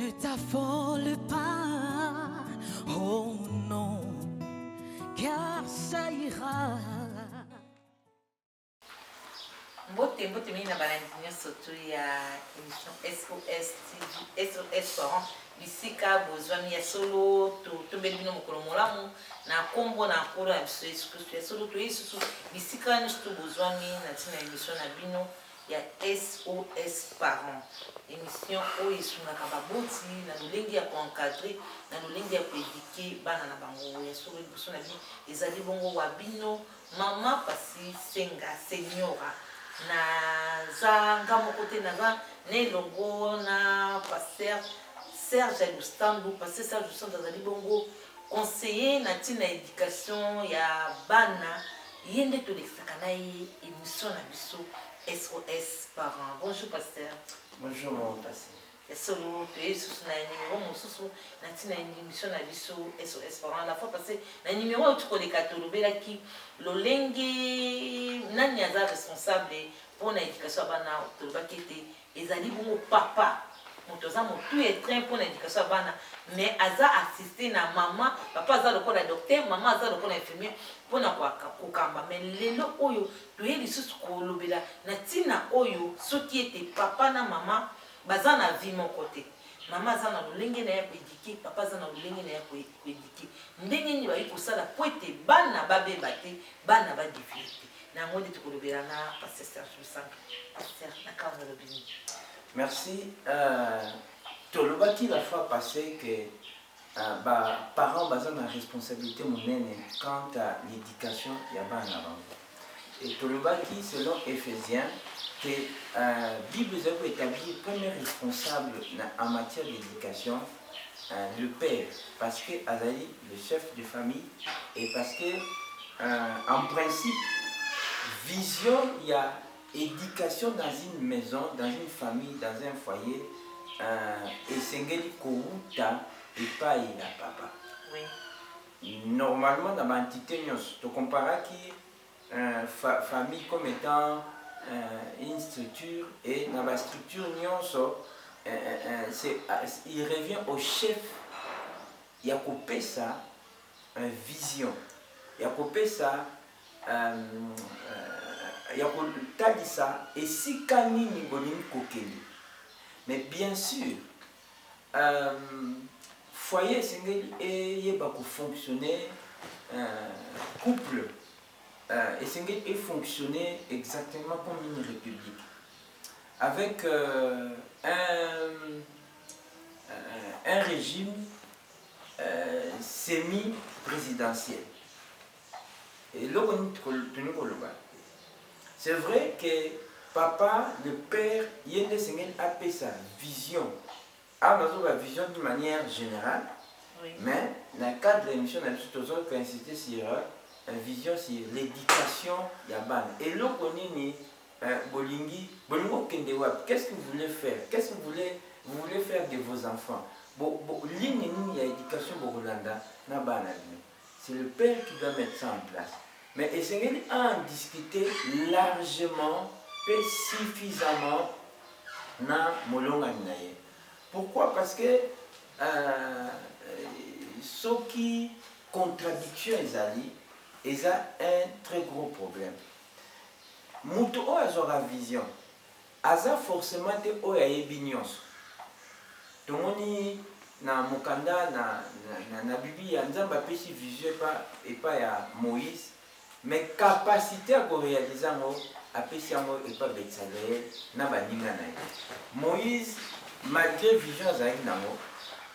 ne t'affole pas, oh non, car ça ira. Mbote mingi na balandi nyonso tu ya émission SOS Parents bisika bozwami ya solo tombeli bino mokolo molamu na kombo na nkolo ya biso yesu kristu ya solo toyei susu bisika nyonso to bozwami na ntina émission na bino ya SOS Parents, émission oyo esungaka baboti na lolenge ya koencadre na lolenge ya koedike bana na bango ya solo liboso na bino ezali bongo wa bino mama Pasi Senga Senyora na ngamo côté naza ne longo na pasteur Serge Lustambu, pasteur Serge Lustambu azali bongo conseiller na tina éducation ya bana yende to lekisaka na ye émission na biso SOS Parents. Bonjour pasteur. Bonjour mon passé. Solo to yesu na numéro mosusu na tina émission na biso SOS Parents la fois passée na numéro tu koleka to lobelaki lolenge nani aza responsable pour l'éducation à bana tolobaki ete ezali bongo papa moto aza motu etrain pour l'éducation à bana mais aza assisté na mama papa aza lokola docteur mama aza lokola infirmier mpona kokamba mais lelo oyo toye lisusu kolobela na ntina oyo soki ete papa na mama baza na vie moko te mama aza na lolenge na ya koedike papa aza na lolenge na ya koedike ndenge nini bayi kosala po ete bana babeba te bana badefie te nango nde tokolobela na pasteur Serge Lustambu. Pasteur nakango lobini. Merci. Tolobaki la fois passée que parents ont une responsabilité monene quant à l'éducation ya bana bango. Et Tolobaki selon Éphésiens que Bible a établi le premier responsable en matière d'éducation le père parce que Azali le chef de famille et parce que en principe vision il y a éducation dans une maison, dans une famille, dans un foyer et sengeli kouta et pas il a papa. Oui. Normalement dans l'entité tu compares qui famille comme étant une structure et dans la structure il revient au chef il y a coupé ça vision il y a coupé ça il y a coupé ça et si kanini bolingi kokeli mais bien sûr foyer sengeli yeba ko fonctionner couple et sengeli est fonctionner exactement comme une république avec un régime semi-présidentiel. Et là, c'est vrai que papa, le père, il y a sa vision. Alors, la vision d'une manière générale, Oui. mais dans le cadre de l'émission, on a toujours insisté sur une vision sur l'éducation yabane. Et là, on est Bolingi, qu'est-ce que vous voulez faire? Qu'est-ce que vous voulez faire de vos enfants? C'est le père qui doit mettre ça en place. Mais essayez à en discuter largement, suffisamment dans Molonga Minaye. Pourquoi? Parce que ce qui contradiction ils ont un très gros problème. Mutu o azora vision aza forcément te o ya yebinyonso tomoni na mokanda na bibi ya nzamba pesi vision epa ya Moïse mais capacité à réaliser ngo apesi yango epa Betsaleel na baninga na ye Moïse malgré vision azali nango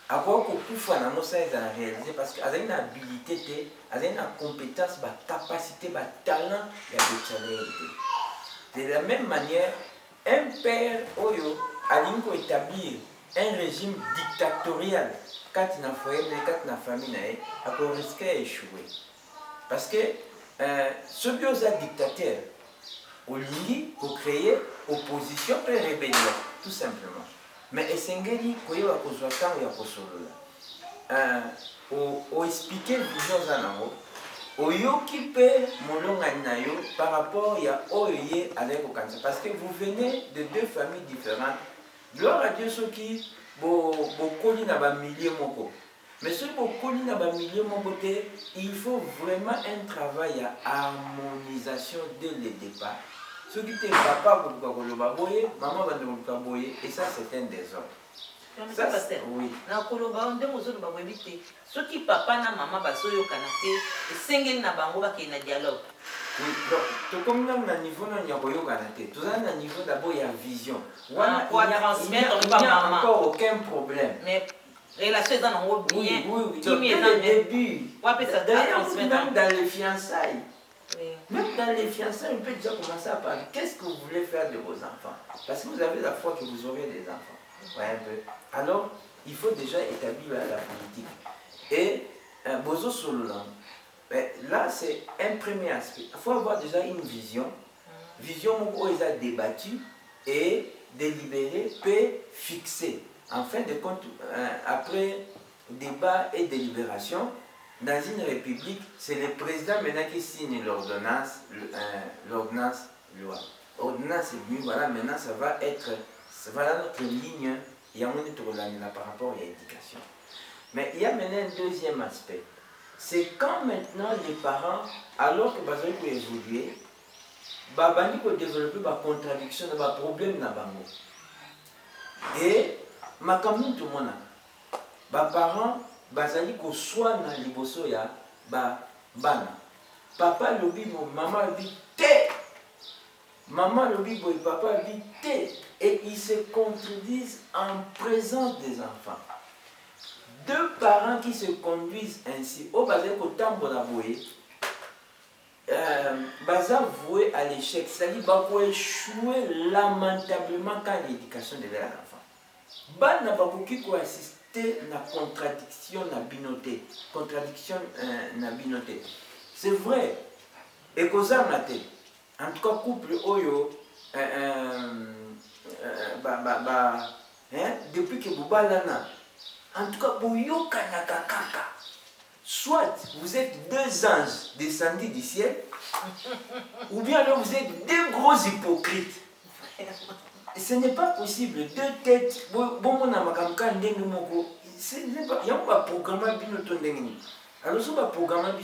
akoki kokufa nango sa ezala réaliser parce que azali na habilité te azali na compétence capacité talent ya Betsaleel te. De la même manière, un père Oyo a établir un régime dictatorial quand il a foyer, quand il a famille, a risqué d'échouer. Parce que ceux qui ont un dictateur, au lit, pour créer opposition et rébellion, tout simplement. Mais Essengeli, quand il y a un au expliquer vision zanango. Oyoki pe molonga nayo par rapport à oye avec Okansa parce que vous venez de deux familles différentes gloire à Dieu ceux qui bokoli na ba milliers moko. Mais ceux bokoli na ba milliers moko te, il faut vraiment un travail à harmonisation dès le départ. Ceux qui te papa koloba boye, maman va koloba boye, et ça c'est un désordre. Ça, oui. Na koloba onde mozolo ba webite. Ceux qui papa na maman basoyo kanate, esengeli na bango ba ke na dialogue. Oui, donc, comme nous avons un niveau de tout ça, un niveau d'abord il y a vision. Il n'y a encore aucun problème. Mais relation est dans le bien. Oui, dès le début. D'ailleurs, même dans les fiançailles. Oui. Même dans les fiançailles, on peut déjà commencer à parler. Qu'est-ce que vous voulez faire de vos enfants? Parce que vous avez la foi que vous aurez des enfants. Ouais, un peu. Alors, il faut déjà établir la politique. Et, Bozo Sololan. Là, c'est un premier aspect. Il faut avoir déjà une vision. Vision où ils ont débattu et délibéré, peut fixer. En fin de compte, après débat et délibération, dans une république, c'est le président maintenant qui signe l'ordonnance loi. L'ordonnance est venue, voilà, maintenant ça va être, voilà notre ligne, il y a un là par rapport à l'éducation. Mais il y a maintenant un deuxième aspect. C'est quand maintenant les parents, alors que Bazali peut évoluer, Babani peut développer des contradictions, des problèmes dans bango. Et makamou tout le monde, les parents, Bazali peut soit dans les bosso ya, bana. Papa lobi, maman lobi, té. Maman lobi, papa lobi, té. Et ils se contredisent en présence des enfants. Deux parents qui se conduisent ainsi, au basé au tambo d'aboué, baza voué à l'échec, c'est-à-dire qu'ils vont échouer lamentablement quand l'éducation de leur enfant. Ban n'a pas qui assister à la contradiction na binoté. Contradiction na binoté. C'est vrai. Et cause en tout cas couple oyo depuis que Boubalana. En tout cas, soit vous êtes deux anges descendus du ciel, ou bien alors vous êtes deux gros hypocrites. Ce n'est pas possible. Deux têtes, il y a un programme alors, si on programme,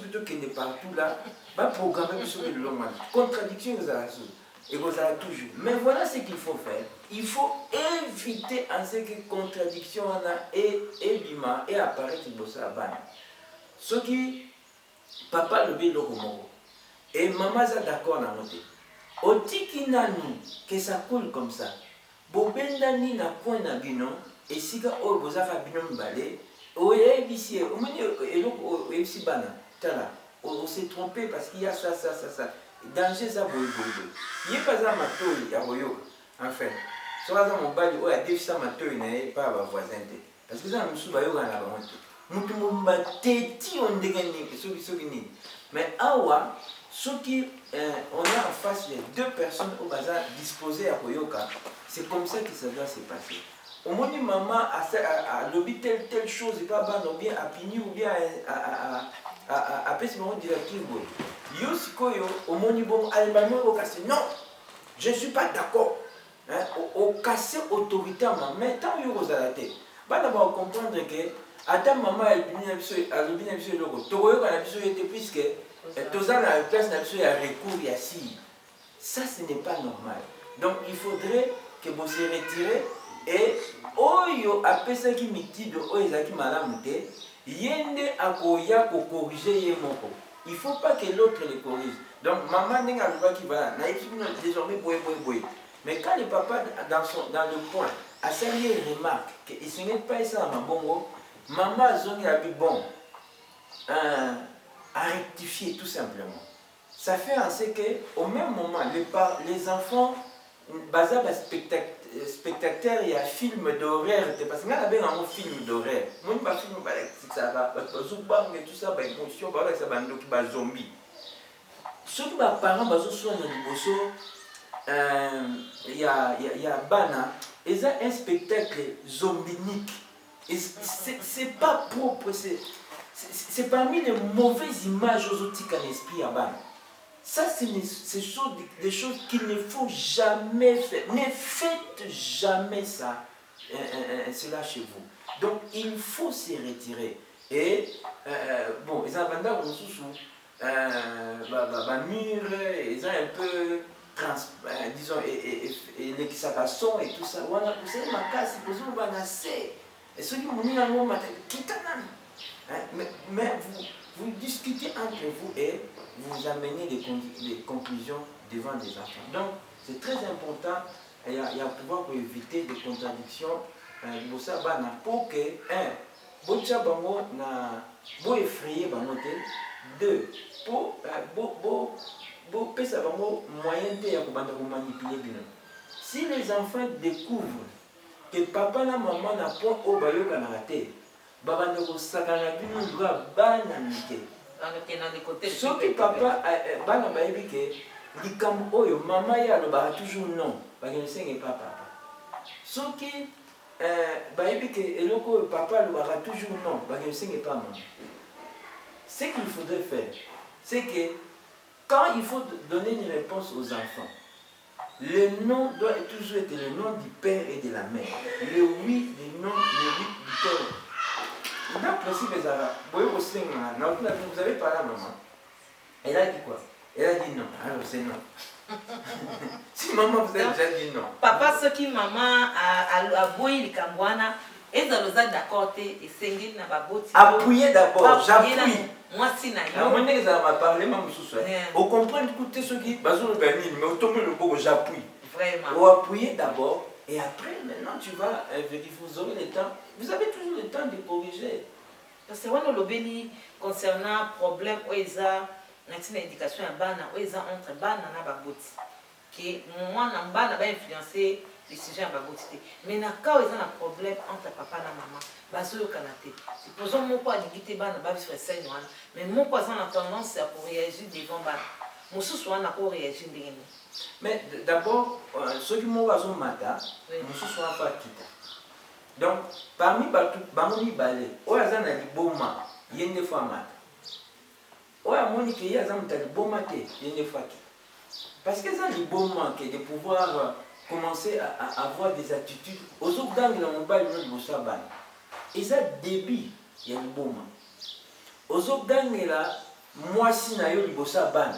plutôt qu'il n'est partout là, on programme le long. Contradiction, et vous avez toujours. Mais voilà ce qu'il faut faire. Il faut éviter en ce que contradiction et l'humain et apparaître dans sa banne. Ce qui, papa le dit et maman est d'accord dans notre. Au tiki nanu, que ça coule comme ça. Bobenda ni na point na bino, et si ka o bozaka bino mbale, o yebisi, o meni eloko yebisi bana, tala, on s'est trompé parce qu'il y a ça. Danger ça boy. Il n'y a pas un matou ya royo. En fait, soit mon bali ou a défi ça matou n'est pas à voisin. Parce que ça me sous bayo dans la honte. Mutu mumba teti on dégagné ce mais awa ce qui on a en face les deux personnes au bazar disposées à Koyoka, c'est comme ça que ça doit se passer. Au moins maman a lobby telle chose et pas ban ou bien à pini ou bien à petit moment directif. Yosikoyo, au monibon, non, je ne suis pas d'accord. Au casser autoritairement, mais tant que vous avez été, vous comprendre que, attends, maman, elle a le logo. Toroyo, elle a été puisque, tous à la place, elle a recours ici. Ça, ce n'est pas normal. Donc, il faudrait que vous se retirez et, oyo, après ça qui m'étit de oyo, madame, yende à koya pour corriger yemoko. Il ne faut pas que l'autre le corrige. Donc, maman n'est pas qui va désormais boy. Mais quand le papa, dans le point, a servi une remarque qu'il ne se met pas ça à ma bongo, maman a dit bon, à rectifier tout simplement. Ça fait en ce qu'au même moment, les enfants, basés spectateurs, il y a film d'horreur, parce qu'il y a un film d'horreur. Moi, je ne film ça va, tout ça, émotion, ça va zombie. Ceux qui sont parents, il y a Bana, ils ont un spectacle zombinique. C'est pas propre, c'est parmi les mauvaises images aux outils qu'un esprit à Bana. Ça, c'est des choses qu'il ne faut jamais faire. Ne faites jamais ça, cela chez vous. Donc, il faut se retirer. Et, bon, ils ont un mur, ils ont un peu, disons, et les son et tout ça. Vous savez, ma case, c'est besoin de assez. Et ceux qui m'ont mis dans le monde, mais vous discutez entre vous et vous amenez des conclusions devant des enfants. Donc, c'est très important. Il y a pouvoir pour éviter des contradictions. Pour que, bocha bango na bo effrayer bango te. 2. Pour pesa bango moyen te ya kobanda ko manipuler bino. Si les enfants découvrent que papa na maman na point au bayoka na raté, babanda ko sakana bino doit bana mike. Soki papa bana bayebi ke likambo oyo mama ya lo toujours non, ba ke papa. Soki bayebi ke eloko papa lo toujours non, ba ke pas maman. Ce qu'il faudrait faire, c'est que quand il faut donner une réponse aux enfants, le nom doit toujours être le nom du père et de la mère. Le oui, le nom, le oui du père. Dans le principe, vous avez parlé à maman. Elle a dit quoi? Elle a dit non. Alors c'est non. Si maman vous a déjà dit non. Papa, ce qui maman a bouilli le cambouana, et dans le zad d'accord, et c'est n'a pas beau. Appuyez d'abord, j'appuie. Moi, si n'a pas. Moi, je vais parler, même sous ça. Au comprendre, écoutez ce qui. Mais autour le beau, j'appuie. Vraiment. Ou appuyer d'abord, et après, maintenant, tu vas vérifier, vous aurez le temps. Vous avez toujours le temps de corriger. Parce que on a le concernant problème où ils ont une éducation à bana, où ils ont entre bana et baboti. Que moi, na bana va influencer les sujets à baboti. Mais na quand ils ont un problème entre papa et maman, bazo kanate. Supposons mon quoi digité bana babi sur scène wana, mais mon quoi ça a tendance à réagir devant bana. Mon sous wana ko réagir ndenge. Mais d'abord, ceux qui m'ont bazo mata, mon sous wana pas kita. Donc, parmi Bamoni Balé, Oazan a dit Boma, il y a une fois mat. Oazan qui a dit Boma, il y a une fois. Parce que ça dit Boma, de pouvoir commencer à avoir des attitudes. Aux autres dans le mobile, nous avons ça. Et ça débit, il y a le Boma. Aux autres dans là, moi si n'a eu le ça ban.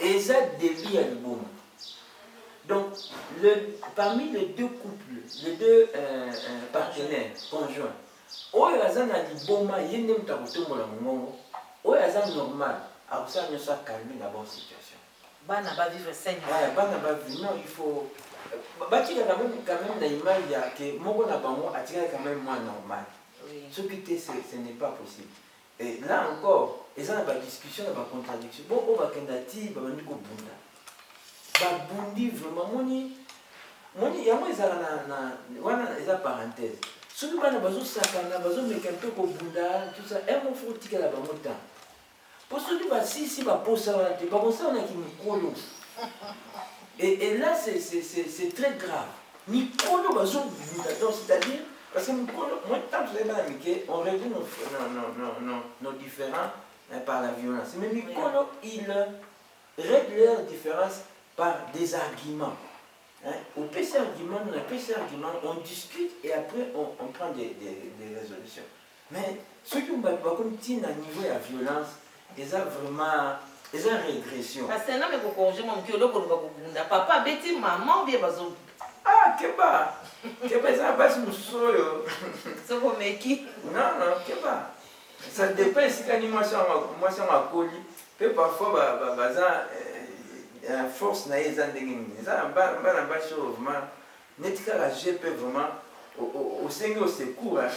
Et ça débit, il y a le Boma. Donc, parmi les deux couples, les deux partenaires conjoints, Oyazan a dit bon, il y a un taboto molango, Oyazan normal, à ça nous a calmé la bonne situation. Bana va vivre sain. Bana va vivre, non, il faut. Bati quand même l'image il y a que mon bon abamo attire quand même moins normal. Ce qui était, ce n'est pas possible. Et là encore, ils ont une discussion, une contradiction. Bon, on va kandati, on va nous bunda. Babundi vraiment moni yango ezala na wana eza parenthèse soki bana bazosakana bazomeka mpe kobunda tout ça emo fo kotikela bango temps po soki basisi baposa wana te bakosalanaki mikolo et là c'est très grave mikolo bazobunda donc c'est-à-dire parce que mikolo moi tant que bana mike on résout nos différends par la violence mais mikolo il règle leurs différences par des arguments. Au PC argument, on discute et après on prend des résolutions. Mais ceux qui ont un niveau de violence, ils ont vraiment une régression. Parce que non, mais pour corriger mon cœur, papa, Betty, maman, bien bazo. Ah, Keba, ça passe mon solo. C'est pour qui? Non, Keba. Ça dépend si moi c'est ma colis. Puis parfois, force na eza ndenge nini eza bana basi oyo vraiment neti kaka gp vraiment osengi osecours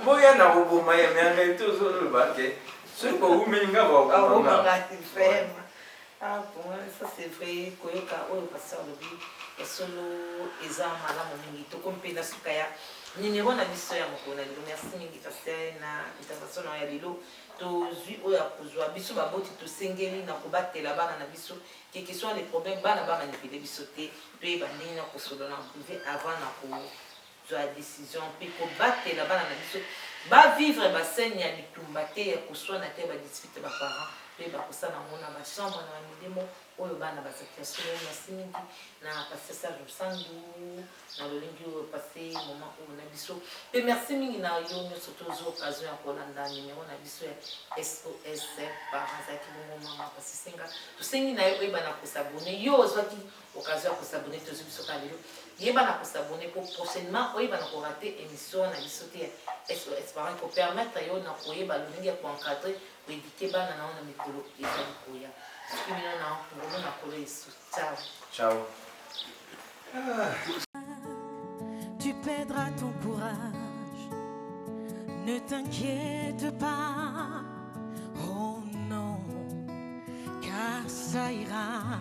boya na koboma ye mais en réalité ozoloba ke soki koumeli nga baomanga ferme. Ah bon, ça c'est vrai koyoka oyo pasteur lobi esolo eza malamu mingi tokompena suka ya numéro na biso ya mokolo na lelo merci mingi pasteur na intervention na ya lelo tozwi oyo akozwa biso baboti tosengeli na kobatela bana na biso quel que soit les problèmes bana bamanipule biso te toyeba ndenge na kosolola na privé avant na kozwa décision mpe kobatela bana na biso bavivre basene ya litumba te ya koswana te badispute baparent mpe bakosala yango na bachambre na bamilemo oyo bana basaturation merci mingi na pase sage osandu na lolenge oyo pase moment oyo na biso mpe merci mingi na yo nyonso tozwa occasion ya kolanda numero na biso ya sos par azalaki bongo mama pase senga tosengi na yo oyeba na kosabone yo ozwaki occasion ya kosabone tozwi biso ka lelo yeba na kosabone po prochainement oyeba na korate émission na biso te ya sos par kopermettre yo na koyeba lolenge ya koencadre koédike bana nao na mikolo ezali koya kimino na ngolo na kolo yesu ciao Ciao. Tu perdras ton courage, ne t'inquiète pas, oh non, car ça ira,